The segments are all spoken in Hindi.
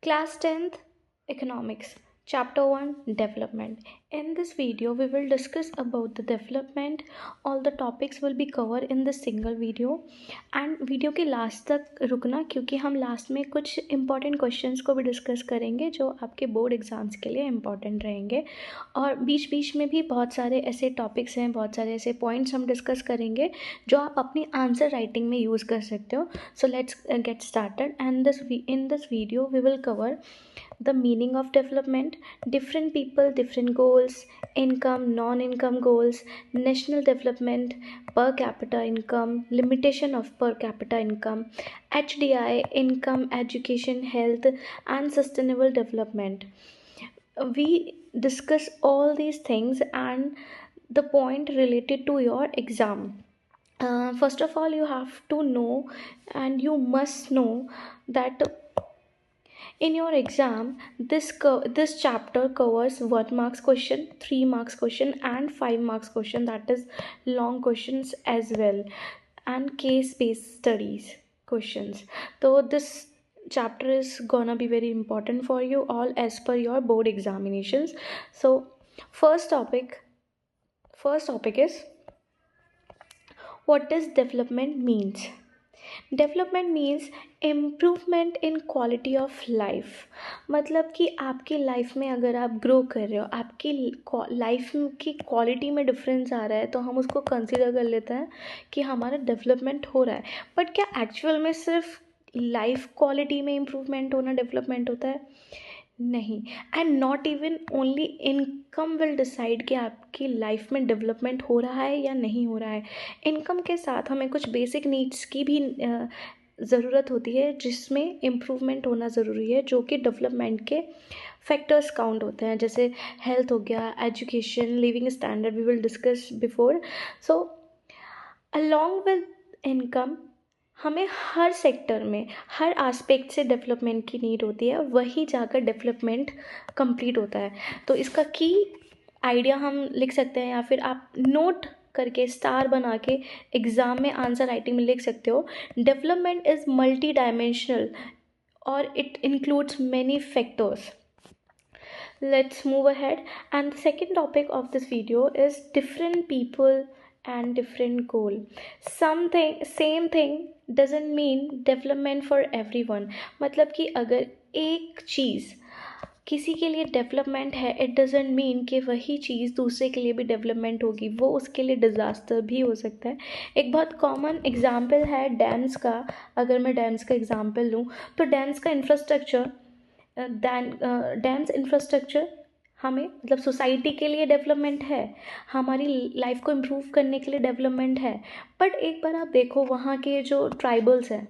Class 10th Economics Chapter 1 Development. In this video we will discuss about the development. All the topics will be covered in this single video and video के लास्ट तक रुकना क्योंकि हम लास्ट में कुछ इंपॉर्टेंट क्वेश्चंस को भी डिस्कस करेंगे जो आपके बोर्ड एग्जाम्स के लिए इम्पॉर्टेंट रहेंगे और बीच बीच में भी बहुत सारे ऐसे टॉपिक्स हैं, बहुत सारे ऐसे पॉइंट्स हम डिस्कस करेंगे जो आप अपनी आंसर राइटिंग में यूज़ कर सकते हो. So let's get started and in this video we will cover the meaning of development, different people, different goals, income, non-income goals, national development, per capita income, limitation of per capita income, HDI, income, education, health and sustainable development. We discuss all these things and the point related to your exam. First of all, you have to know and you must know that in your exam this chapter covers 1 marks question, 3 marks question and 5 marks question, that is long questions as well, and case based studies questions. So this chapter is gonna be very important for you all as per your board examinations. So first topic is what does development means. Development means improvement in quality of life. मतलब कि आपकी लाइफ में अगर आप ग्रो कर रहे हो, आपकी लाइफ की क्वालिटी में डिफरेंस आ रहा है तो हम उसको कंसिडर कर लेते हैं कि हमारा डेवलपमेंट हो रहा है. बट क्या एक्चुअल में सिर्फ लाइफ क्वालिटी में इम्प्रूवमेंट होना डेवलपमेंट होता है? नहीं. And not even only income will decide कि आपकी लाइफ में डेवलपमेंट हो रहा है या नहीं हो रहा है. इनकम के साथ हमें कुछ बेसिक नीड्स की भी ज़रूरत होती है जिसमें इम्प्रूवमेंट होना ज़रूरी है, जो कि डेवलपमेंट के फैक्टर्स काउंट होते हैं, जैसे हेल्थ हो गया, education, living standard, we will discuss before. So along with income हमें हर सेक्टर में हर एस्पेक्ट से डेवलपमेंट की नीड होती है, वही जाकर डेवलपमेंट कंप्लीट होता है. तो इसका की आइडिया हम लिख सकते हैं या फिर आप नोट करके स्टार बना के एग्ज़ाम में आंसर राइटिंग में लिख सकते हो. डेवलपमेंट इज़ मल्टी डायमेंशनल और it includes many factors. Let's move ahead, and the second topic of this video is different people and different goal. Same thing doesn't mean development for everyone. मतलब कि अगर एक चीज़ किसी के लिए डेवलपमेंट है, इट डजेंट मीन कि वही चीज़ दूसरे के लिए भी डेवलपमेंट होगी. वो उसके लिए डिज़ास्टर भी हो सकता है. एक बहुत कॉमन एग्जाम्पल है डैम्स का. अगर मैं डैम्स का एग्जाम्पल लूँ तो डैम्स का इंफ्रास्ट्रक्चर डैम्स इंफ्रास्ट्रक्चर हमें मतलब सोसाइटी के लिए डेवलपमेंट है, हमारी लाइफ को इम्प्रूव करने के लिए डेवलपमेंट है. बट एक बार आप देखो वहाँ के जो ट्राइबल्स हैं,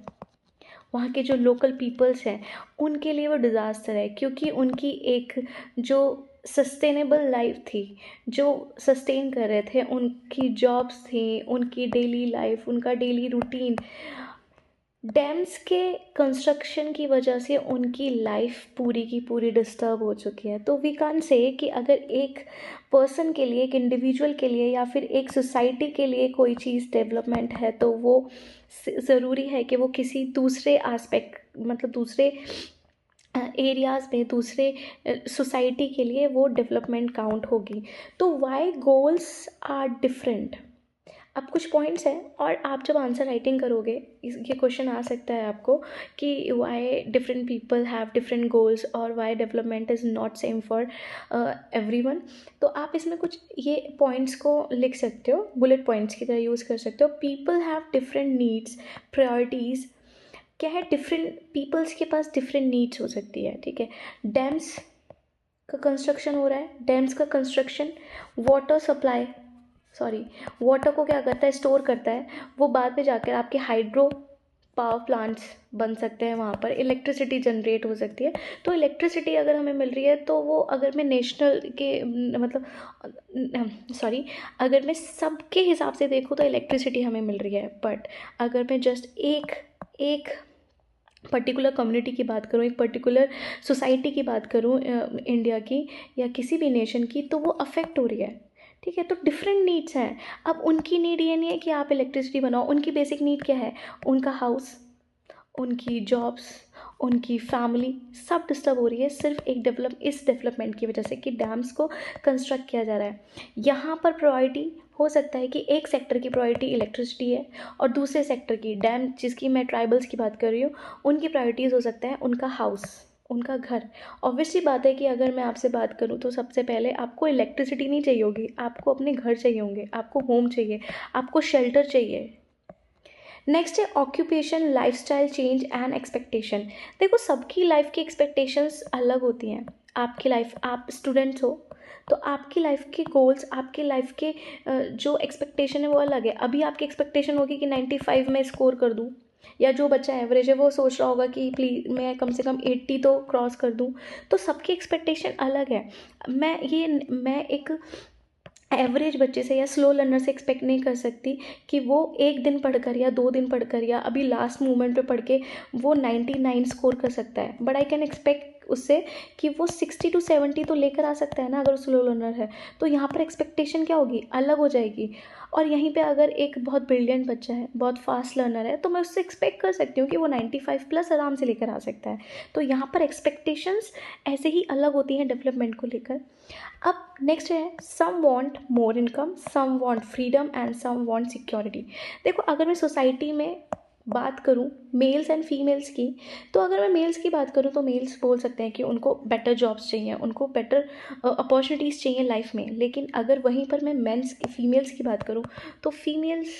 वहाँ के जो लोकल पीपल्स हैं, उनके लिए वो डिज़ास्टर है, क्योंकि उनकी एक जो सस्टेनेबल लाइफ थी, जो सस्टेन कर रहे थे, उनकी जॉब्स थी, उनकी डेली लाइफ, उनका डेली रूटीन, डैम्स के कंस्ट्रक्शन की वजह से उनकी लाइफ पूरी की पूरी डिस्टर्ब हो चुकी है. तो वी कान से कि अगर एक पर्सन के लिए, एक इंडिविजुअल के लिए या फिर एक सोसाइटी के लिए कोई चीज़ डेवलपमेंट है तो वो ज़रूरी है कि वो किसी दूसरे एस्पेक्ट मतलब दूसरे एरियाज़ में, दूसरे सोसाइटी के लिए वो डेवलपमेंट काउंट होगी. तो वाई गोल्स आर डिफरेंट. अब कुछ पॉइंट्स हैं और आप जब आंसर राइटिंग करोगे ये क्वेश्चन आ सकता है आपको कि why different people have different goals और why development is not same for everyone. तो आप इसमें कुछ ये पॉइंट्स को लिख सकते हो, बुलेट पॉइंट्स की तरह यूज़ कर सकते हो. People have different needs, priorities. क्या है? डिफरेंट पीपल्स के पास डिफरेंट नीड्स हो सकती है. ठीक है, डैम्स का कंस्ट्रक्शन हो रहा है, डैम्स का कंस्ट्रक्शन वाटर को क्या करता है? स्टोर करता है. वो बाद में जाकर आपके हाइड्रो पावर प्लांट्स बन सकते हैं, वहाँ पर इलेक्ट्रिसिटी जनरेट हो सकती है. तो इलेक्ट्रिसिटी अगर हमें मिल रही है तो वो अगर मैं नेशनल के अगर मैं सबके हिसाब से देखूँ तो इलेक्ट्रिसिटी हमें मिल रही है. बट अगर मैं जस्ट एक पर्टिकुलर कम्युनिटी की बात करूँ, एक पर्टिकुलर सोसाइटी की बात करूँ इंडिया की या किसी भी नेशन की, तो वो अफेक्ट हो रही है. ठीक है, तो डिफरेंट नीड्स हैं. अब उनकी नीड ये नहीं है कि आप इलेक्ट्रिसिटी बनाओ. उनकी बेसिक नीड क्या है? उनका हाउस, उनकी जॉब्स, उनकी फैमिली सब डिस्टर्ब हो रही है सिर्फ इस डेवलपमेंट की वजह से कि डैम्स को कंस्ट्रक्ट किया जा रहा है। यहाँ पर प्रायोरिटी हो सकता है कि एक सेक्टर की प्रायोरिटी इलेक्ट्रिसिटी है और दूसरे सेक्टर की डैम, जिसकी मैं ट्राइबल्स की बात कर रही हूँ, उनकी प्रायोरिटीज़ हो सकता है उनका हाउस, उनका घर। ऑब्वियसली बात है कि अगर मैं आपसे बात करूँ तो सबसे पहले आपको इलेक्ट्रिसिटी नहीं चाहिए होगी, आपको अपने घर चाहिए होंगे, आपको होम चाहिए, आपको शेल्टर चाहिए। नेक्स्ट है occupation, lifestyle change and expectation. देखो सबकी लाइफ की एक्सपेक्टेशंस अलग होती हैं। आपकी लाइफ, आप स्टूडेंट्स हो तो आपकी लाइफ के गोल्स, आपकी लाइफ के जो एक्सपेक्टेशन है वो अलग है। अभी आपकी एक्सपेक्टेशन होगी कि 95 में स्कोर कर दूँ, या जो बच्चा एवरेज है वो सोच रहा होगा कि प्लीज़ मैं कम से कम 80 तो क्रॉस कर दूँ। तो सबकी एक्सपेक्टेशन अलग है। मैं एक एवरेज बच्चे से या स्लो लर्नर से एक्सपेक्ट नहीं कर सकती कि वो एक दिन पढ़कर या 2 दिन पढ़कर या अभी लास्ट मोमेंट पे पढ़ के वो 99 स्कोर कर सकता है। बट आई कैन एक्सपेक्ट उससे कि वो 60 to 70 तो लेकर आ सकता है ना, अगर स्लो लर्नर है। तो यहाँ पर एक्सपेक्टेशन क्या होगी, अलग हो जाएगी। और यहीं पे अगर एक बहुत ब्रिलियंट बच्चा है, बहुत फास्ट लर्नर है, तो मैं उससे एक्सपेक्ट कर सकती हूँ कि वो 95+ आराम से लेकर आ सकता है। तो यहाँ पर एक्सपेक्टेशंस ऐसे ही अलग होती हैं डेवलपमेंट को लेकर। अब नेक्स्ट है some want more income, some want freedom and some want security. देखो अगर मैं सोसाइटी में बात करूं मेल्स एंड फीमेल्स की, तो अगर मैं मेल्स की बात करूं तो मेल्स बोल सकते हैं कि उनको बेटर जॉब्स चाहिए, उनको बेटर अपॉर्चुनिटीज़ चाहिए लाइफ में। लेकिन अगर वहीं पर मैं फीमेल्स की बात करूं तो फीमेल्स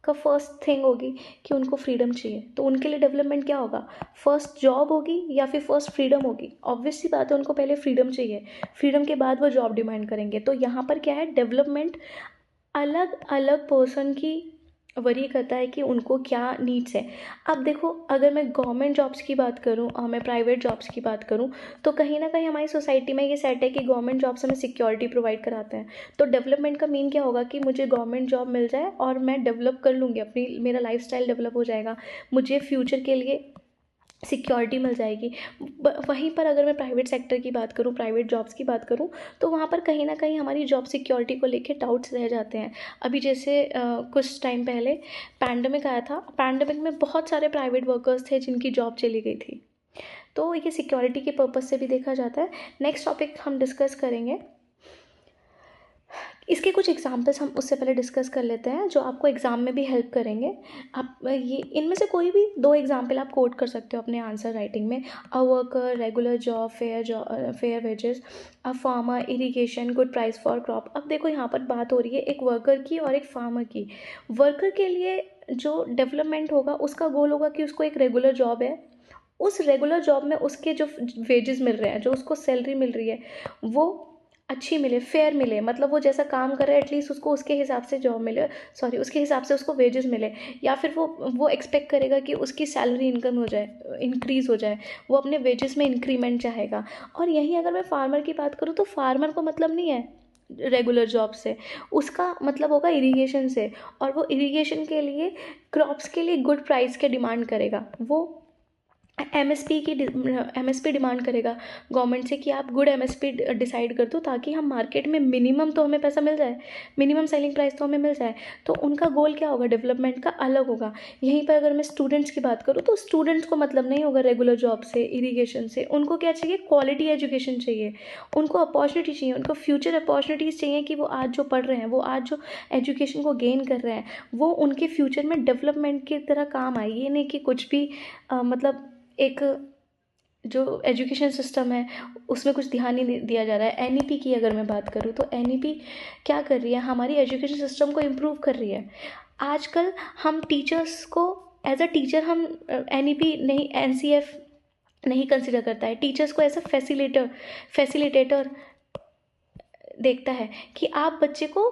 का फर्स्ट थिंग होगी कि उनको फ्रीडम चाहिए। तो उनके लिए डेवलपमेंट क्या होगा, फर्स्ट जॉब होगी या फिर फर्स्ट फ्रीडम होगी। ऑब्वियस सी बात है उनको पहले फ्रीडम चाहिए, फ्रीडम के बाद वो जॉब डिमांड करेंगे। तो यहाँ पर क्या है, डेवलपमेंट अलग अलग पर्सन की वरी करता है कि उनको क्या नीड्स है। अब देखो अगर मैं गवर्नमेंट जॉब्स की बात करूँ और मैं प्राइवेट जॉब्स की बात करूँ, तो कहीं ना कहीं हमारी सोसाइटी में ये सेट है कि गवर्नमेंट जॉब्स हमें सिक्योरिटी प्रोवाइड कराते हैं। तो डेवलपमेंट का मीन क्या होगा कि मुझे गवर्नमेंट जॉब मिल जाए और मैं डेवलप कर लूँगी अपनी, मेरा लाइफस्टाइल डेवलप हो जाएगा, मुझे फ्यूचर के लिए सिक्योरिटी मिल जाएगी। वहीं पर अगर मैं प्राइवेट सेक्टर की बात करूँ, प्राइवेट जॉब्स की बात करूँ, तो वहाँ पर कहीं ना कहीं हमारी जॉब सिक्योरिटी को लेके डाउट्स रह जाते हैं। अभी जैसे कुछ टाइम पहले पैंडमिक आया था, पैंडमिक में बहुत सारे प्राइवेट वर्कर्स थे जिनकी जॉब चली गई थी। तो ये सिक्योरिटी के पर्पज़ से भी देखा जाता है। नेक्स्ट टॉपिक हम डिस्कस करेंगे, इसके कुछ एग्जांपल्स हम उससे पहले डिस्कस कर लेते हैं जो आपको एग्ज़ाम में भी हेल्प करेंगे। आप ये इनमें से कोई भी 2 एग्जांपल आप कोट कर सकते हो अपने आंसर राइटिंग में। A worker, regular job, fair wages, a farmer, irrigation, good price for crop. अब देखो यहाँ पर बात हो रही है एक वर्कर की और एक फार्मर की। वर्कर के लिए जो डेवलपमेंट होगा उसका गोल होगा कि उसको एक रेगुलर जॉब है, उस रेगुलर जॉब में उसके जो वेजेस मिल रहे हैं, जो उसको सैलरी मिल रही है, वो अच्छी मिले, फेयर मिले। मतलब वो जैसा काम कर रहा है एटलीस्ट उसको उसके हिसाब से जॉब मिले, सॉरी उसके हिसाब से उसको वेजेस मिले। या फिर वो एक्सपेक्ट करेगा कि उसकी सैलरी इनकम हो जाए, इंक्रीज़ हो जाए, वो अपने वेजेस में इंक्रीमेंट चाहेगा। और यहीं अगर मैं फार्मर की बात करूँ तो फार्मर को मतलब नहीं है रेगुलर जॉब से, उसका मतलब होगा इरिगेशन से। और वो इरिगेशन के लिए, क्रॉप्स के लिए गुड प्राइस के डिमांड करेगा। वो एमएसपी डिमांड करेगा गवर्नमेंट से कि आप गुड एमएसपी डिसाइड कर दो ताकि हम मार्केट में मिनिमम तो हमें पैसा मिल जाए, मिनिमम सेलिंग प्राइस तो हमें मिल जाए। तो उनका गोल क्या होगा, डेवलपमेंट का अलग होगा। यहीं पर अगर मैं स्टूडेंट्स की बात करूँ तो स्टूडेंट्स को मतलब नहीं होगा रेगुलर जॉब से, इरीगेशन से। उनको क्या चाहिए, क्वालिटी एजुकेशन चाहिए, उनको अपॉर्चुनिटी चाहिए, उनको फ्यूचर अपॉर्चुनिटीज़ चाहिए कि वो आज जो पढ़ रहे हैं, वो आज जो एजुकेशन को गेन कर रहे हैं, वो उनके फ्यूचर में डेवलपमेंट की तरह काम आए। ये नहीं कि कुछ भी मतलब एक जो एजुकेशन सिस्टम है उसमें कुछ ध्यान ही नहीं दिया जा रहा है। एनईपी की अगर मैं बात करूँ तो एनईपी क्या कर रही है, हमारी एजुकेशन सिस्टम को इम्प्रूव कर रही है। आजकल हम टीचर्स को एज अ टीचर हम एनईपी नहीं, एनसीएफ नहीं कंसिडर करता है। टीचर्स को एज अ फैसिलिटेटर देखता है कि आप बच्चे को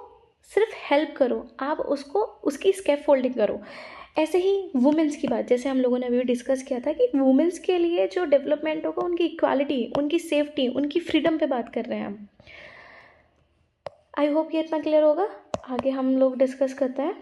सिर्फ हेल्प करो, आप उसको उसकी स्कैफोल्डिंग करो। ऐसे ही वुमेंस की बात, जैसे हम लोगों ने अभी डिस्कस किया था कि वुमेंस के लिए जो डेवलपमेंट होगा, उनकी इक्वालिटी, उनकी सेफ्टी, उनकी फ्रीडम पे बात कर रहे हैं हम। आई होप ये इतना क्लियर होगा। आगे हम लोग डिस्कस करते हैं।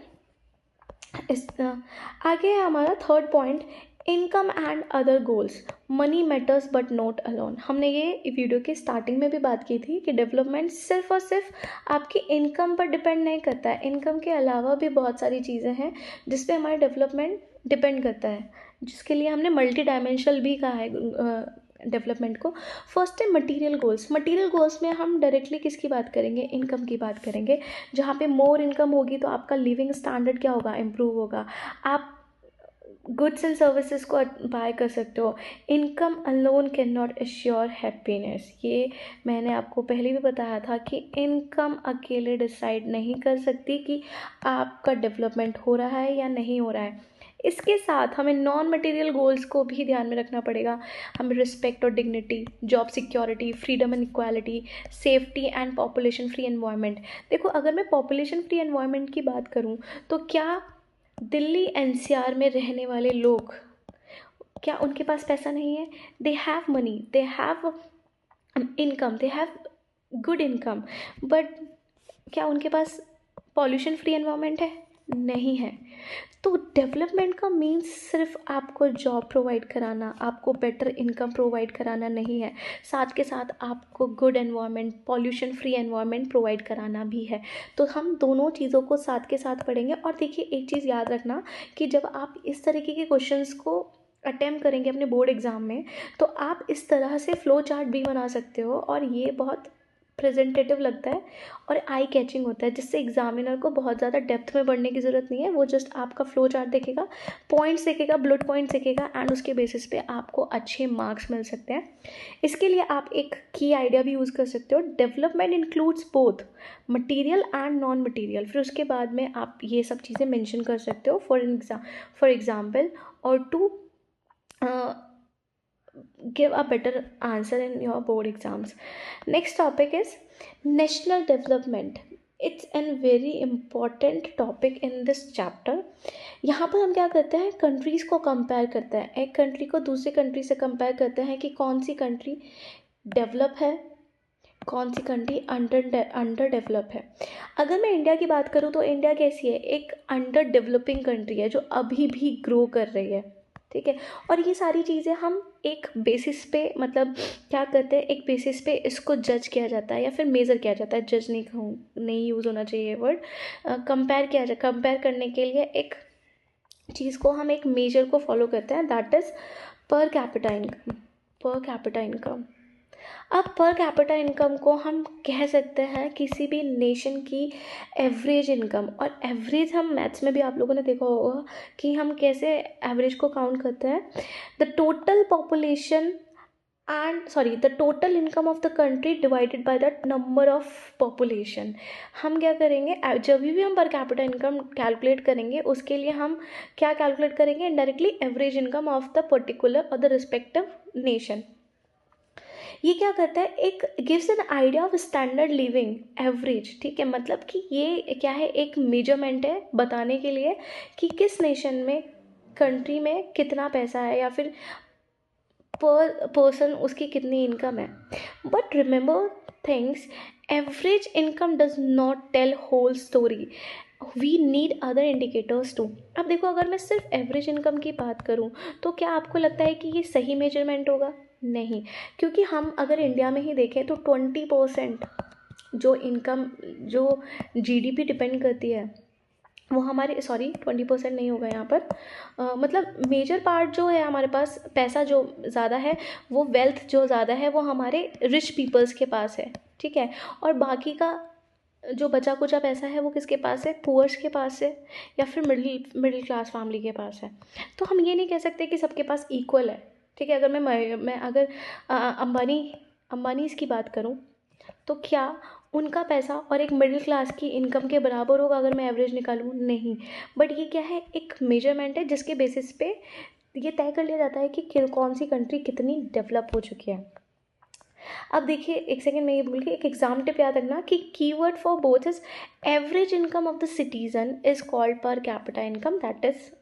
आगे है हमारा third point, income and other goals. Money matters but not alone. हमने ये वीडियो के स्टार्टिंग में भी बात की थी कि डेवलपमेंट सिर्फ और सिर्फ आपकी इनकम पर डिपेंड नहीं करता है। इनकम के अलावा भी बहुत सारी चीज़ें हैं जिस पे हमारा डेवलपमेंट डिपेंड करता है। जिसके लिए हमने मल्टी डायमेंशनल भी कहा है डेवलपमेंट को। फर्स्ट है मटेरियल गोल्स। मटेरियल गोल्स में हम डायरेक्टली किसकी बात करेंगे, इनकम की बात करेंगे। जहाँ पे मोर इनकम होगी तो आपका लिविंग स्टैंडर्ड क्या होगा, इम्प्रूव होगा, आप गुड्स एंड सर्विसेज को बाय कर सकते हो। Income alone can not assure happiness, ये मैंने आपको पहले भी बताया था कि इनकम अकेले डिसाइड नहीं कर सकती कि आपका डेवलपमेंट हो रहा है या नहीं हो रहा है। इसके साथ हमें नॉन मटेरियल गोल्स को भी ध्यान में रखना पड़ेगा। हमें रिस्पेक्ट और dignity, job security, freedom and equality, safety and population free environment. देखो, अगर मैं पॉपुलेशन फ्री एनवायरनमेंट की बात करूँ तो क्या दिल्ली एनसीआर में रहने वाले लोग, क्या उनके पास पैसा नहीं है? They have money, they have income, they have good income, but क्या उनके पास पॉल्यूशन फ्री एनवायरनमेंट है? नहीं है। तो डेवलपमेंट का मीन्स सिर्फ आपको जॉब प्रोवाइड कराना, आपको बेटर इनकम प्रोवाइड कराना नहीं है, साथ के साथ आपको good environment, pollution free environment provide कराना भी है। तो हम दोनों चीज़ों को साथ के साथ पढ़ेंगे। और देखिए, एक चीज़ याद रखना कि जब आप इस तरीके के क्वेश्चंस को अटेम्प्ट करेंगे अपने बोर्ड एग्ज़ाम में, तो आप इस तरह से फ्लो चार्ट भी बना सकते हो, और ये बहुत प्रेजेंटेटिव लगता है और आई कैचिंग होता है, जिससे एग्जामिनर को बहुत ज़्यादा डेप्थ में पढ़ने की ज़रूरत नहीं है। वो जस्ट आपका फ्लो चार्ट देखेगा, पॉइंट्स देखेगा, बुलेट पॉइंट्स देखेगा, एंड उसके बेसिस पे आपको अच्छे मार्क्स मिल सकते हैं। इसके लिए आप एक की आइडिया भी यूज़ कर सकते हो, development includes both material and non material. फिर उसके बाद में आप ये सब चीज़ें मेंशन कर सकते हो, फॉर एग्जाम्पल, और to give a better answer in your board exams. Next topic is national development. It's a very important topic in this chapter. यहाँ पर हम क्या करते हैं, कंट्रीज़ को कंपेयर करते हैं, एक कंट्री को दूसरी कंट्री से कंपेयर करते हैं कि कौन सी कंट्री डेवलप है, कौन सी कंट्री अंडर डेवलप है। अगर मैं इंडिया की बात करूँ तो इंडिया कैसी है, एक अंडर डेवलपिंग कंट्री है जो अभी भी ग्रो कर रही है, ठीक है। और ये सारी चीज़ें हम एक बेसिस पे, मतलब क्या करते हैं, एक बेसिस पे इसको जज किया जाता है या फिर मेज़र किया जाता है, जज नहीं कहूँ, नहीं यूज़ होना चाहिए ये वर्ड, कंपेयर करने के लिए एक चीज़ को हम एक मेजर को फॉलो करते हैं, that is per capita income. पर कैपिटा इनकम, अब पर कैपिटा इनकम को हम कह सकते हैं किसी भी नेशन की एवरेज इनकम। और एवरेज हम मैथ्स में भी आप लोगों ने देखा होगा कि हम कैसे एवरेज को काउंट करते हैं, the total population the total income of the country divided by the number of population. हम क्या करेंगे, जब भी हम पर कैपिटा इनकम कैलकुलेट करेंगे उसके लिए हम क्या कैलकुलेट करेंगे, directly average income of the particular और द रिस्पेक्टिव नेशन। ये क्या करता है, एक gives an idea of standard living average, ठीक है। मतलब कि ये क्या है, एक मेजरमेंट है बताने के लिए कि किस नेशन में, कंट्री में कितना पैसा है या फिर पर पर्सन उसकी कितनी इनकम है। But remember things, average income does not tell whole story, we need other indicators too. अब देखो, अगर मैं सिर्फ एवरेज इनकम की बात करूँ तो क्या आपको लगता है कि ये सही मेजरमेंट होगा? नहीं, क्योंकि हम अगर इंडिया में ही देखें तो 20% जो इनकम, जो जीडीपी डिपेंड करती है वो हमारे, 20% नहीं होगा यहाँ पर, मतलब मेजर पार्ट जो है हमारे पास, पैसा जो ज़्यादा है, वो वेल्थ जो ज़्यादा है वो हमारे रिच पीपल्स के पास है, ठीक है। और बाकी का जो बचा कुचा पैसा है वो किसके पास है, पुअर्स के पास है या फिर मिडिल क्लास फैमिली के पास है। तो हम ये नहीं कह सकते कि सबके पास इक्वल है, ठीक है। अगर मैं अगर अंबानीज़ की बात करूँ तो क्या उनका पैसा और एक मिडिल क्लास की इनकम के बराबर होगा अगर मैं एवरेज निकालूँ? नहीं। बट ये क्या है, एक मेजरमेंट है जिसके बेसिस पे ये तय कर लिया जाता है कि कौन सी कंट्री कितनी डेवलप हो चुकी है। अब देखिए, एक सेकेंड में ये भूल गई, एक एग्जाम टिप याद रखना कि keyword for both is average income of the citizen is called पर capita income, that is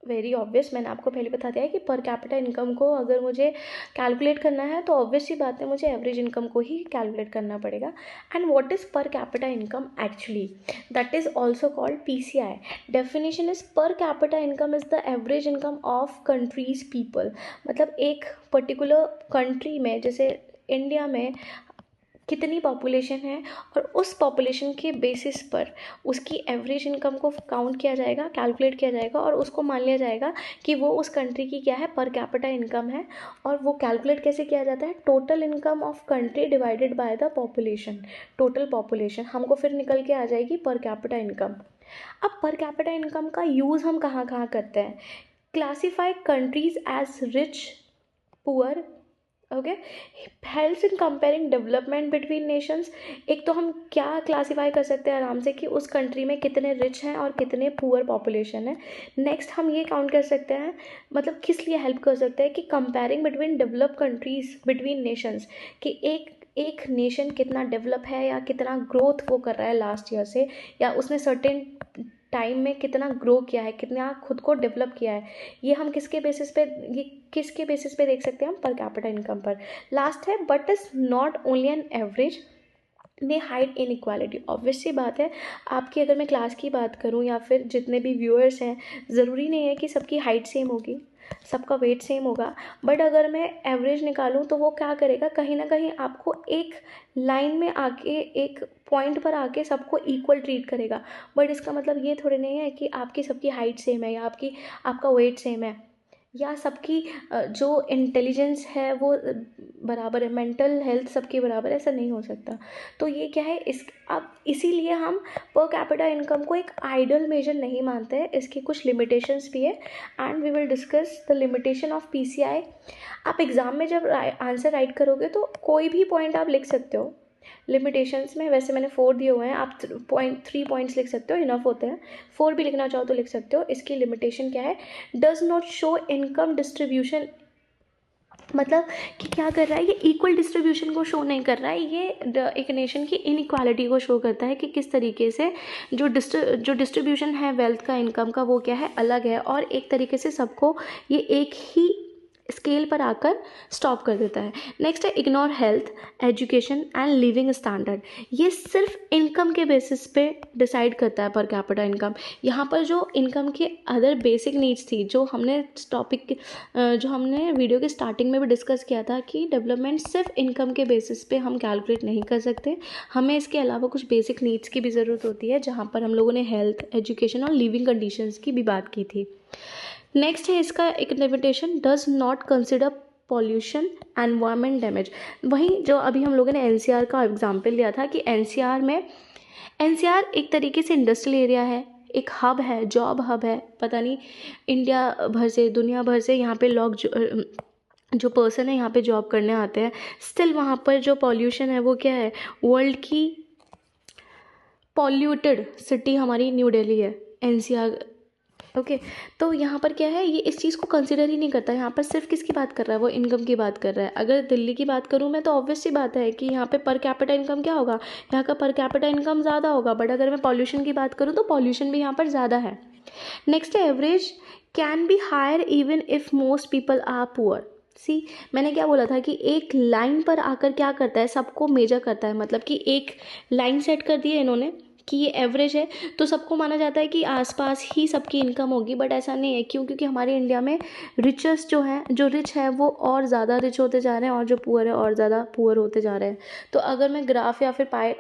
very obvious. मैंने आपको पहले बता दिया है कि पर कैपिटा इनकम को अगर मुझे कैलकुलेट करना है तो ऑब्वियस सी बात है, मुझे एवरेज इनकम को ही कैलकुलेट करना पड़ेगा। And what is per capita income actually, that is also called PCI. Definition is पर capita income is the average income of countries people. मतलब एक पर्टिकुलर कंट्री में, जैसे इंडिया में कितनी पॉपुलेशन है, और उस पॉपुलेशन के बेसिस पर उसकी एवरेज इनकम को काउंट किया जाएगा, कैलकुलेट किया जाएगा, और उसको मान लिया जाएगा कि वो उस कंट्री की क्या है, पर कैपिटा इनकम है। और वो कैलकुलेट कैसे किया जाता है, total income of country divided by the population, total population, हमको फिर निकल के आ जाएगी पर कैपिटा इनकम। अब पर कैपिटा इनकम का यूज़ हम कहाँ कहाँ करते हैं, classify countries as rich, poor, okay, helps in comparing development between nations. एक तो हम क्या क्लासीफाई कर सकते हैं आराम से कि उस कंट्री में कितने रिच हैं और कितने पुअर पॉपुलेशन है। नेक्स्ट हम ये काउंट कर सकते हैं, मतलब किस लिए हेल्प कर सकते हैं कि comparing between develop countries between Nations, कि एक नेशन कितना डेवलप है या कितना ग्रोथ वो कर रहा है लास्ट ईयर से, या उसने सर्टेन टाइम में कितना ग्रो किया है, कितना खुद को डेवलप किया है। ये हम किसके बेसिस पे, ये किसके बेसिस पे देख सकते हैं हम, पर कैपिटा इनकम पर। लास्ट है, but is not only an average, they hide inequality. Obvious सी बात है, आपकी अगर मैं क्लास की बात करूं या फिर जितने भी व्यूअर्स हैं, ज़रूरी नहीं है कि सबकी हाइट सेम होगी, सबका वेट सेम होगा, बट अगर मैं एवरेज निकालूं तो वो क्या करेगा, कहीं ना कहीं आपको एक लाइन में आके, एक पॉइंट पर आके सबको इक्वल ट्रीट करेगा। बट इसका मतलब ये थोड़ी नहीं है कि आपकी सबकी हाइट सेम है, या आपका वेट सेम है, या सबकी जो इंटेलिजेंस है वो बराबर है, मेंटल हेल्थ सबकी बराबर है, ऐसा नहीं हो सकता। तो ये क्या है, इस अब इसीलिए हम पर कैपिटा इनकम को एक आइडल मेजर नहीं मानते हैं, इसकी कुछ लिमिटेशंस भी है, and we will discuss the limitation of PCI. आप एग्ज़ाम में जब आंसर राइट करोगे तो कोई भी पॉइंट आप लिख सकते हो लिमिटेशंस में। वैसे मैंने 4 दिए हुए हैं, आप 3 पॉइंट्स लिख सकते हो, इनफ होते हैं। 4 भी लिखना चाहो तो लिख सकते हो। इसकी लिमिटेशन क्या है, does not show income distribution, मतलब कि क्या कर रहा है, ये इक्वल डिस्ट्रीब्यूशन को शो नहीं कर रहा है, ये एक नेशन की इनइक्वालिटी को शो करता है कि किस तरीके से जो डिस्ट्रीब्यूशन है वेल्थ का, इनकम का, वो क्या है, अलग है, और एक तरीके से सबको ये एक ही स्केल पर आकर स्टॉप कर देता है। नेक्स्ट है, ignore health, education and living standard. ये सिर्फ इनकम के बेसिस पे डिसाइड करता है पर कैपिटा इनकम। यहाँ पर जो इनकम की अदर बेसिक नीड्स थी, जो हमने जो हमने वीडियो के स्टार्टिंग में भी डिस्कस किया था कि डेवलपमेंट सिर्फ इनकम के बेसिस पे हम कैलकुलेट नहीं कर सकते, हमें इसके अलावा कुछ बेसिक नीड्स की भी ज़रूरत होती है, जहाँ पर हम लोगों ने हेल्थ, एजुकेशन और लिविंग कंडीशंस की भी बात की थी। नेक्स्ट है इसका एक limitation, does not consider pollution, environment damage. वहीं जो अभी हम लोगों ने एनसीआर का एग्जाम्पल लिया था कि एनसीआर एक तरीके से इंडस्ट्रियल एरिया है, एक हब है, जॉब हब है, पता नहीं इंडिया भर से, दुनिया भर से यहाँ पे लोग जो पर्सन है यहाँ पे जॉब करने आते हैं। स्टिल वहाँ पर जो पॉल्यूशन है वो क्या है, वर्ल्ड की पॉल्यूटेड सिटी हमारी न्यू दिल्ली है, एनसीआर, ओके। तो यहाँ पर क्या है, ये इस चीज़ को कंसिडर ही नहीं करता। यहाँ पर सिर्फ किसकी बात कर रहा है, वो इनकम की बात कर रहा है। अगर दिल्ली की बात करूँ मैं तो ऑब्वियस सी बात है कि यहाँ पे पर कैपिटा इनकम क्या होगा, यहाँ का पर कैपिटा इनकम ज़्यादा होगा। बट अगर मैं पॉल्यूशन की बात करूँ तो पॉल्यूशन भी यहाँ पर ज़्यादा है। नेक्स्ट है, average can be higher even if most people are poor. See, मैंने क्या बोला था कि एक लाइन पर आकर क्या करता है, सबको मेजर करता है। मतलब कि एक लाइन सेट कर दी है इन्होंने कि ये एवरेज है, तो सबको माना जाता है कि आसपास ही सबकी इनकम होगी। बट ऐसा नहीं है, क्यों, क्योंकि हमारे इंडिया में रिचेस्ट जो हैं, जो रिच है वो और ज़्यादा रिच होते जा रहे हैं, और जो पुअर है और ज़्यादा पुअर होते जा रहे हैं। तो अगर मैं ग्राफ या फिर पाए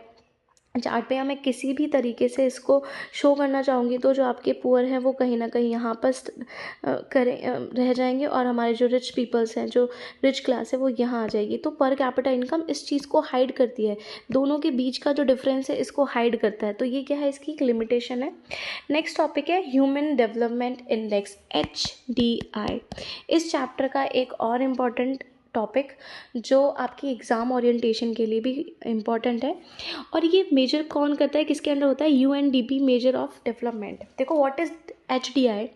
चार्ट पे, या मैं किसी भी तरीके से इसको शो करना चाहूँगी, तो जो आपके पुअर हैं वो कहीं ना कहीं यहाँ पर रह जाएंगे, और हमारे जो रिच पीपल्स हैं, जो रिच क्लास है, वो यहाँ आ जाएगी। तो पर कैपिटा इनकम इस चीज़ को हाइड करती है, दोनों के बीच का जो डिफरेंस है इसको हाइड करता है। तो ये क्या है, इसकी एक लिमिटेशन है। नेक्स्ट टॉपिक है ह्यूमन डेवलपमेंट इंडेक्स, HDI। इस चैप्टर का एक और इम्पॉर्टेंट टॉपिक जो आपकी एग्ज़ाम ओरिएंटेशन के लिए भी इम्पॉर्टेंट है, और ये मेजर कौन करता है, किसके अंडर होता है, UNDP मेजर ऑफ डेवलपमेंट। देखो, what is HDI,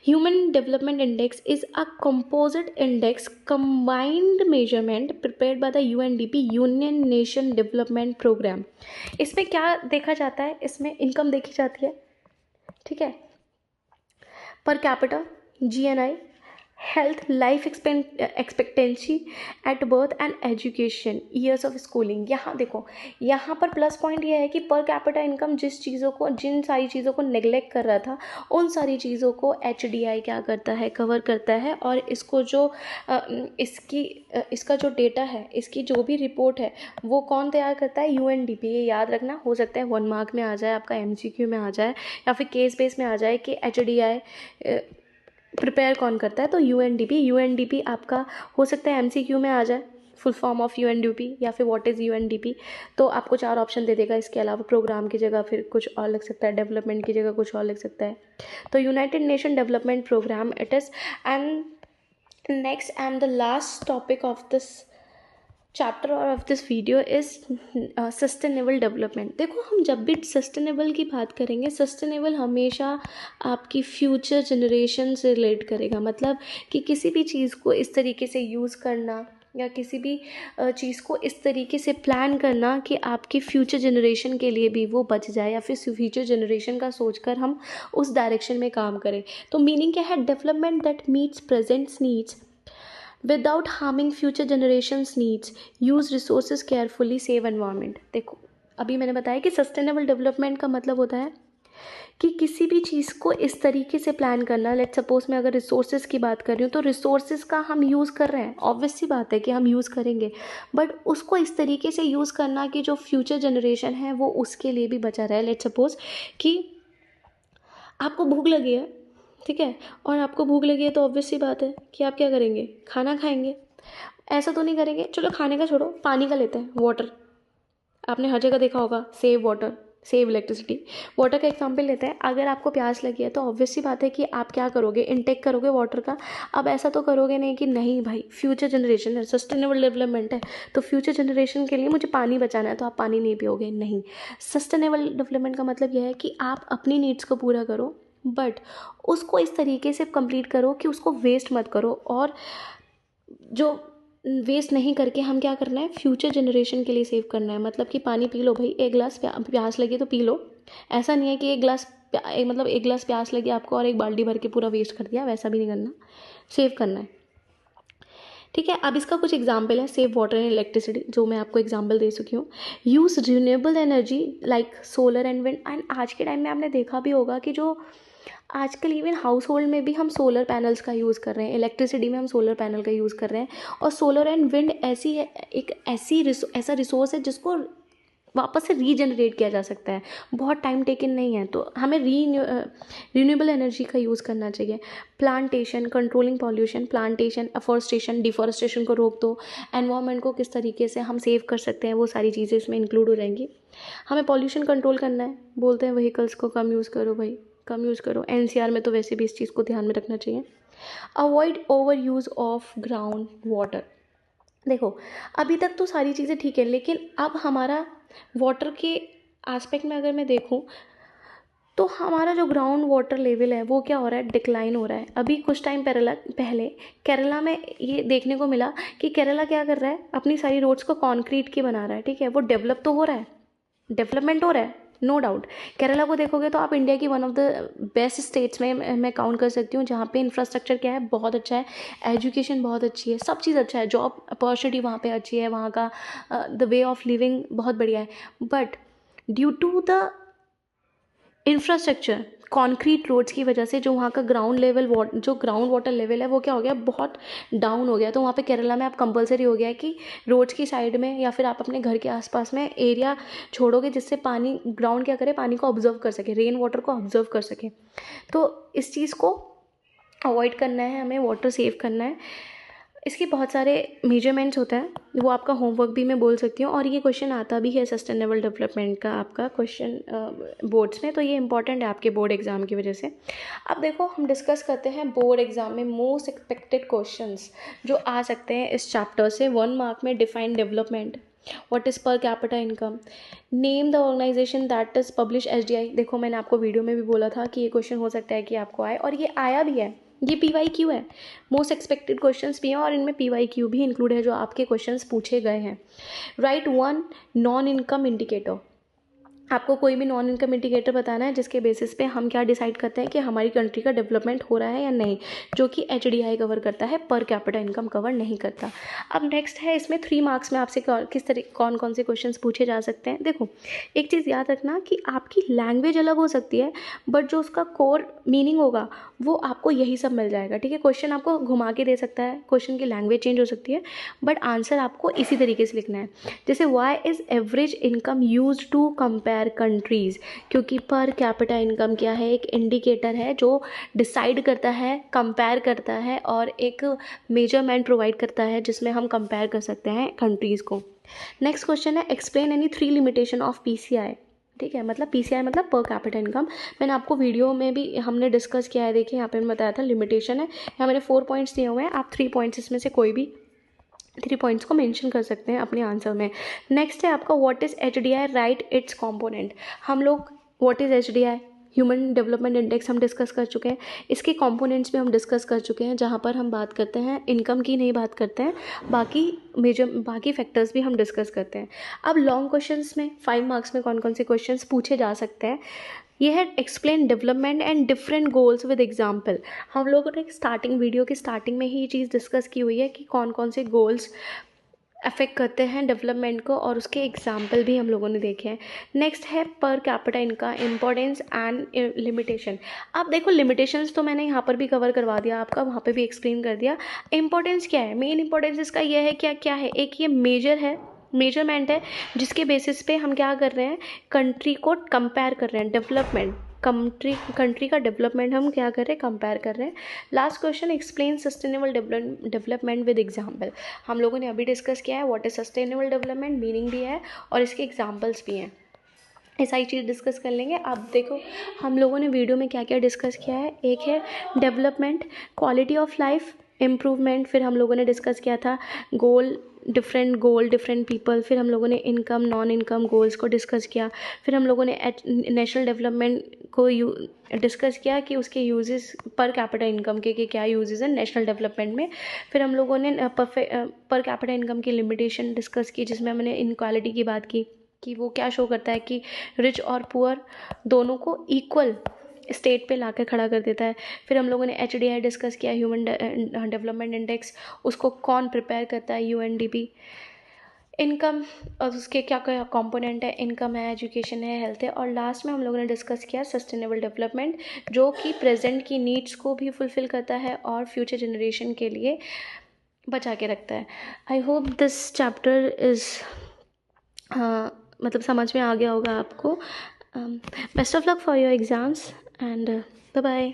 human development index is a composite index combined measurement prepared by the UNDP, union nation development program. इसमें क्या देखा जाता है, इसमें इनकम देखी जाती है, ठीक है, per capita, GNI, health, life expectancy at birth and education, years of schooling. यहाँ देखो, यहाँ पर प्लस पॉइंट ये है कि पर कैपिटा इनकम जिन सारी चीज़ों को नेग्लेक्ट कर रहा था, उन सारी चीज़ों को HDI क्या करता है, कवर करता है। और इसको जो इसका जो डेटा है, इसकी जो भी रिपोर्ट है, वो कौन तैयार करता है? UNDP। ये याद रखना, हो सकता है 1 मार्क में आ जाए, आपका MCQ में आ जाए, या फिर केस बेस में आ जाए कि HDI प्रिपेयर कौन करता है। तो UNDP आपका हो सकता है MCQ में आ जाए, फुल फॉर्म ऑफ UNDP, या फिर व्हाट इज़ UNDP। तो आपको 4 ऑप्शन दे देगा। इसके अलावा प्रोग्राम की जगह फिर कुछ और लग सकता है, डेवलपमेंट की जगह कुछ और लग सकता है। तो united nation development programme it is. And next and the last topic of this chapter or of this video is sustainable development. देखो, हम जब भी सस्टेनेबल की बात करेंगे, सस्टेनेबल हमेशा आपकी फ्यूचर जनरेशन से रिलेट करेगा। मतलब कि किसी भी चीज़ को इस तरीके से यूज़ करना, या किसी भी चीज़ को इस तरीके से प्लान करना कि आपकी फ्यूचर जनरेशन के लिए भी वो बच जाए, या फिर फ्यूचर जनरेशन का सोचकर हम उस डायरेक्शन में काम करें। तो मीनिंग क्या है? Development that meets presents needs without harming future generations needs, use resources carefully, save environment. देखो, अभी मैंने बताया कि सस्टेनेबल डेवलपमेंट का मतलब होता है कि किसी भी चीज़ को इस तरीके से प्लान करना। लेट सपोज मैं अगर रिसोर्सेज की बात कर रही हूँ, तो रिसोर्सेज का हम यूज़ कर रहे हैं, ऑब्वियस सी बात है कि हम यूज़ करेंगे, बट उसको इस तरीके से यूज़ करना कि जो फ्यूचर जनरेशन है वो उसके लिए भी बचा रहे। लेट सपोज कि आपको भूख लगी है, ठीक है, और आपको भूख लगी है तो ऑब्वियस सी बात है कि आप क्या करेंगे? खाना खाएंगे। ऐसा तो नहीं करेंगे, चलो खाने का छोड़ो, पानी का लेते हैं, वाटर। आपने हर जगह देखा होगा, save water, save electricity. Water का एग्जाम्पल लेते हैं। अगर आपको प्यास लगी है तो ऑब्वियस सी बात है कि आप क्या करोगे? इनटेक करोगे वाटर का। अब ऐसा तो करोगे नहीं कि नहीं भाई, फ्यूचर जनरेशन है, सस्टेनेबल डेवलपमेंट है, तो फ्यूचर जनरेशन के लिए मुझे पानी बचाना है, तो आप पानी नहीं पियोगे। नहीं, सस्टेनेबल डेवलपमेंट का मतलब यह है कि आप अपनी नीड्स को पूरा करो, बट उसको इस तरीके से कंप्लीट करो कि उसको वेस्ट मत करो। और जो वेस्ट नहीं करके हम क्या करना है? फ्यूचर जनरेशन के लिए सेव करना है। मतलब कि पानी पी लो भाई, एक गिलास प्यास लगी तो पी लो। ऐसा नहीं है कि एक गिलास प्यास लगी आपको और एक बाल्टी भर के पूरा वेस्ट कर दिया, वैसा भी नहीं करना, सेव करना है, ठीक है। अब इसका कुछ एग्जाम्पल है, सेव वाटर एंड इलेक्ट्रिसिटी, जो मैं आपको एग्जाम्पल दे चुकी हूँ। Use renewable energy like solar and wind. And आज के टाइम में आपने देखा भी होगा कि जो आजकल इवन हाउस होल्ड में भी हम सोलर पैनल्स का यूज़ कर रहे हैं, इलेक्ट्रिसिटी में हम सोलर पैनल का यूज़ कर रहे हैं। और सोलर एंड विंड ऐसा रिसोर्स है जिसको वापस से रीजनरेट किया जा सकता है, बहुत टाइम टेकन नहीं है। तो हमें रिन्यूएबल एनर्जी का यूज़ करना चाहिए। Plantation, controlling pollution, plantation, afforestation, deforestation को रोक दो। एनवायरनमेंट को किस तरीके से हम सेव कर सकते हैं, वो सारी चीज़ें इसमें इंक्लूड हो जाएंगी। हमें पॉल्यूशन कंट्रोल करना है, बोलते हैं व्हीकल्स को कम यूज़ करो भाई, कम यूज़ करो। NCR में तो वैसे भी इस चीज़ को ध्यान में रखना चाहिए। Avoid over use of ground water. देखो, अभी तक तो सारी चीज़ें ठीक है, लेकिन अब हमारा वाटर के एस्पेक्ट में अगर मैं देखूं, तो हमारा जो ग्राउंड वाटर लेवल है वो क्या हो रहा है? डिक्लाइन हो रहा है। अभी कुछ टाइम पहले केरला में ये देखने को मिला कि केरला क्या कर रहा है? अपनी सारी रोड्स को कंक्रीट की बना रहा है, ठीक है। वो डेवलप तो हो रहा है, डेवलपमेंट हो रहा है, नो डाउट। केरला को देखोगे तो आप इंडिया की one of the best states में मैं काउंट कर सकती हूँ, जहाँ पे इंफ्रास्ट्रक्चर क्या है? बहुत अच्छा है, एजुकेशन बहुत अच्छी है, सब चीज़ अच्छा है, जॉब अपॉर्चुनिटी वहाँ पे अच्छी है, वहाँ का द वे ऑफ लिविंग बहुत बढ़िया है। But due to the infrastructure, concrete roads की वजह से जो वहाँ का ग्राउंड वाटर लेवल है वो क्या हो गया? बहुत डाउन हो गया। तो वहाँ पे केरला में आप कंपलसरी हो गया है कि रोड्स की साइड में या फिर आप अपने घर के आसपास में एरिया छोड़ोगे जिससे पानी, ग्राउंड क्या करे? पानी को ऑब्जर्व कर सके, रेन वाटर को ऑब्जर्व कर सके। तो इस चीज़ को अवॉइड करना है, हमें वाटर सेव करना है। इसके बहुत सारे मेजरमेंट्स होते हैं, वो आपका होमवर्क भी मैं बोल सकती हूँ, और ये क्वेश्चन आता भी है सस्टेनेबल डेवलपमेंट का आपका क्वेश्चन बोर्ड्स में, तो ये इंपॉर्टेंट है आपके बोर्ड एग्जाम की वजह से। अब देखो, हम डिस्कस करते हैं बोर्ड एग्जाम में मोस्ट एक्सपेक्टेड क्वेश्चंस जो आ सकते हैं इस चैप्टर से। 1 मार्क में define development, what is per capita income, name the organization that is publish HDI। देखो, मैंने आपको वीडियो में भी बोला था कि ये क्वेश्चन हो सकता है कि आपको आए, और ये आया भी है। ये PYQ है, मोस्ट एक्सपेक्टेड क्वेश्चंस भी हैं, और इनमें PYQ भी इंक्लूड है जो आपके क्वेश्चंस पूछे गए हैं। Right 1 non income indicator. आपको कोई भी नॉन इनकम इंडिकेटर बताना है जिसके बेसिस पे हम क्या डिसाइड करते हैं कि हमारी कंट्री का डेवलपमेंट हो रहा है या नहीं, जो कि HDI कवर करता है, पर कैपिटा इनकम कवर नहीं करता। अब नेक्स्ट है, इसमें 3 मार्क्स में आपसे किस तरह कौन कौन से क्वेश्चंस पूछे जा सकते हैं। देखो, एक चीज़ याद रखना कि आपकी लैंग्वेज अलग हो सकती है, बट जो उसका कोर मीनिंग होगा वो आपको यही सब मिल जाएगा, ठीक है। क्वेश्चन आपको घुमा के दे सकता है, क्वेश्चन की लैंग्वेज चेंज हो सकती है, बट आंसर आपको इसी तरीके से लिखना है। जैसे why is average income use to compare countries, क्योंकि पर कैपिटा इनकम क्या है, एक इंडिकेटर है जो डिसाइड करता है, कंपेयर करता है और एक मेजरमेंट प्रोवाइड करता है जिसमें हम कंपेयर कर सकते हैं कंट्रीज़ को। नेक्स्ट क्वेश्चन है, explain any 3 limitation of PCI। ठीक है, मतलब PCI मतलब पर कैपिटा इनकम। मैंने आपको वीडियो में भी हमने डिस्कस किया है, देखिए यहाँ पे मैंने बताया था लिमिटेशन है। यहाँ मैंने 4 पॉइंट्स दिए हुए हैं, आप 3 पॉइंट्स इसमें से कोई भी 3 पॉइंट्स को मेंशन कर सकते हैं अपने आंसर में। नेक्स्ट है आपका, what is HDI, right it's component. हम लोग what is HDI, human development index, हम डिस्कस कर चुके हैं। इसके कंपोनेंट्स भी हम डिस्कस कर चुके हैं, जहाँ पर हम बात करते हैं इनकम की, नहीं बात करते हैं, बाकी फैक्टर्स भी हम डिस्कस करते हैं। अब लॉन्ग क्वेश्चंस में 5 मार्क्स में कौन कौन से क्वेश्चंस पूछे जा सकते हैं, ये है explain development and different goals with example. हम लोगों ने स्टार्टिंग वीडियो की स्टार्टिंग में ही ये चीज़ डिस्कस की हुई है कि कौन कौन से गोल्स अफेक्ट करते हैं डेवलपमेंट को, और उसके एग्जाम्पल भी हम लोगों ने देखे हैं। नेक्स्ट है पर कैपिटा इनका इम्पोर्टेंस एंड लिमिटेशन। अब देखो, लिमिटेशंस तो मैंने यहाँ पर भी कवर करवा दिया आपका, वहाँ पे भी एक्सप्लेन कर दिया। इम्पोर्टेंस क्या है, मेन इंपॉर्टेंस इसका यह है, क्या है, एक ये मेजरमेंट है जिसके बेसिस पे हम क्या कर रहे हैं, कंट्री को कंपेयर कर रहे हैं, डेवलपमेंट कंट्री का डेवलपमेंट हम क्या कर रहे हैं, कंपेयर कर रहे हैं। Last question, explain sustainable development with example. हम लोगों ने अभी डिस्कस किया है what is sustainable development, meaning भी है और इसके एग्जाम्पल्स भी हैं। ये सारी चीज़ डिस्कस कर लेंगे। अब देखो, हम लोगों ने वीडियो में क्या क्या डिस्कस किया है। एक है development, quality of life improvement, फिर हम लोगों ने डिस्कस किया था गोल डिफरेंट पीपल, फिर हम लोगों ने इनकम नॉन इनकम गोल्स को डिस्कस किया, फिर हम लोगों ने नेशनल डेवलपमेंट को डिस्कस किया कि उसके यूजेस पर कैपिटा इनकम के क्या यूजेस हैं नेशनल डेवलपमेंट में। फिर हम लोगों ने पर कैपिटा इनकम की लिमिटेशन डिस्कस की, जिसमें हमने इनक्वालिटी की बात की कि वो क्या शो करता है कि रिच और पुअर दोनों को इक्वल स्टेट पे लाकर खड़ा कर देता है। फिर हम लोगों ने HDI डिस्कस किया, ह्यूमन डेवलपमेंट इंडेक्स, उसको कौन प्रिपेयर करता है, UNDP। इनकम और उसके क्या क्या कंपोनेंट है, इनकम है, एजुकेशन है, हेल्थ है, और लास्ट में हम लोगों ने डिस्कस किया सस्टेनेबल डेवलपमेंट, जो कि प्रेजेंट की नीड्स को भी फुलफिल करता है और फ्यूचर जनरेशन के लिए बचा के रखता है। I hope this chapter is मतलब समझ में आ गया होगा आपको। Best of luck for your exams and bye bye.